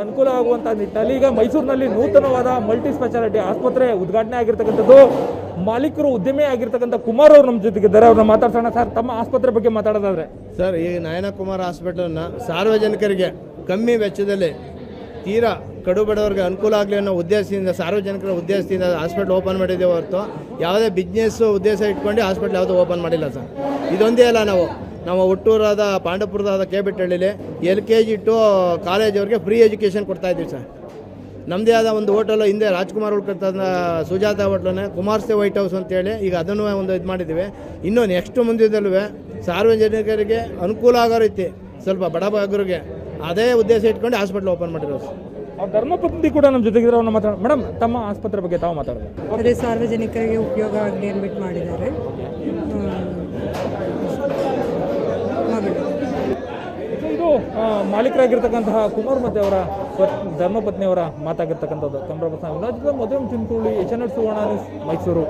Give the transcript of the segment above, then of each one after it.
ಅನುಕೂಲ ಆಗುವಂಥ ನಿಟ್ಟಿನಲ್ಲಿ ಈಗ ಮೈಸೂರಿನಲ್ಲಿ ನೂತನವಾದ ಮಲ್ಟಿ ಸ್ಪೆಷಾಲಿಟಿ ಆಸ್ಪತ್ರೆ ಉದ್ಘಾಟನೆ ಆಗಿರ್ತಕ್ಕಂಥದ್ದು. ಮಾಲೀಕರು ಉದ್ಯಮಿ ಆಗಿರ್ತಕ್ಕಂಥ ಕುಮಾರ್ ಅವರು ನಮ್ಮ ಜೊತೆಗಿದ್ದಾರೆ. ಅವ್ರನ್ನ ಮಾತಾಡ್ಸೋಣ. ಸರ್, ತಮ್ಮ ಆಸ್ಪತ್ರೆ ಬಗ್ಗೆ ಮಾತಾಡೋದಾದ್ರೆ? ಸರ್, ಈ ನಯನ ಕುಮಾರ್ ಹಾಸ್ಪಿಟಲನ್ನು ಸಾರ್ವಜನಿಕರಿಗೆ ಕಮ್ಮಿ ವೆಚ್ಚದಲ್ಲಿ ತೀರಾ ಕಡು ಬಡವರಿಗೆ ಅನುಕೂಲ ಆಗಲಿ ಅನ್ನೋ ಉದ್ದೇಶದಿಂದ, ಸಾರ್ವಜನಿಕರ ಉದ್ದೇಶದಿಂದ ಹಾಸ್ಪಿಟ್ಲ್ ಓಪನ್ ಮಾಡಿದ್ದೇವೆ ಹೊರತು ಯಾವುದೇ ಬಿಸ್ನೆಸ್ಸು ಉದ್ದೇಶ ಇಟ್ಕೊಂಡು ಹಾಸ್ಪಿಟ್ಲ್ ಯಾವುದೂ ಓಪನ್ ಮಾಡಿಲ್ಲ ಸರ್. ಇದೊಂದೇ ಅಲ್ಲ, ನಾವು ಹುಟ್ಟೂರಾದ ಪಾಂಡವಪುರದಾದ KBಟ್ಟಳ್ಳಿಲಿ LKG ಟು ಕಾಲೇಜವ್ರಿಗೆ ಫ್ರೀ ಎಜುಕೇಷನ್ ಕೊಡ್ತಾಯಿದ್ದೀವಿ ಸರ್. ನಮ್ಮದೇ ಆದ ಒಂದು ಹೋಟೆಲು ಹಿಂದೆ ರಾಜ್ಕುಮಾರ್ ಉಳ್ಕೊಳ್ತದ ಸುಜಾತ ಹೋಟ್ಲನ್ನೇ ಕುಮಾರ್ಸೆ ವೈಟ್ ಹೌಸ್ ಅಂತೇಳಿ ಈಗ ಅದನ್ನು ಒಂದು ಇದು ಮಾಡಿದ್ದೀವಿ. ಇನ್ನೂ ನೆಕ್ಸ್ಟ್ ಮುಂದಿದ್ದಲ್ಲೂ ಸಾರ್ವಜನಿಕರಿಗೆ ಅನುಕೂಲ ಆಗೋ ರೀತಿ ಸ್ವಲ್ಪ ಬಡಬಗ್ಗರಿಗೆ ಅದೇ ಉದ್ದೇಶ ಇಟ್ಕೊಂಡು ಹಾಸ್ಪಿಟ್ಲ್ ಓಪನ್ ಮಾಡಿರೋದು ಸರ್. ಧರ್ಮಪತ್ನಿ ಕೂಡ ನಮ್ಮ ಜೊತೆಗಿದ್ರೆ ಅವ್ರನ್ನ ಮಾತಾಡೋಣ. ಮೇಡಮ್, ತಮ್ಮ ಆಸ್ಪತ್ರೆ ಬಗ್ಗೆ ತಾವು ಮಾತಾಡೋದು? ಅದೇ ಸಾರ್ವಜನಿಕರಿಗೆ ಉಪಯೋಗ ಆಗಲಿ ಅಂದ್ಬಿಟ್ಟು ಮಾಡಿದ್ದಾರೆ. ಇದು ಮಾಲೀಕರಾಗಿರ್ತಕ್ಕಂತಹ ಕುಮಾರ್ ಮತ್ತು ಅವರ ಧರ್ಮಪತ್ನಿಯವರ ಮಾತಾಗಿರ್ತಕ್ಕಂಥದ್ದು. ಕಮಲ ಮದುವೆ ಚಿಂತೂಳಿ, HN ಸುವರ್ಣ ನ್ಯೂಸ್, ಮೈಸೂರು.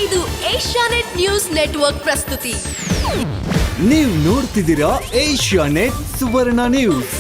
ಇದು ಏಷ್ಯಾನೆಟ್ ನ್ಯೂಸ್ ನೆಟ್ವರ್ಕ್ ಪ್ರಸ್ತುತಿ. ನೀವು ನೋಡ್ತಿದ್ದೀರಾ ಏಷ್ಯಾನೆಟ್ ಸುವರ್ಣ ನ್ಯೂಸ್.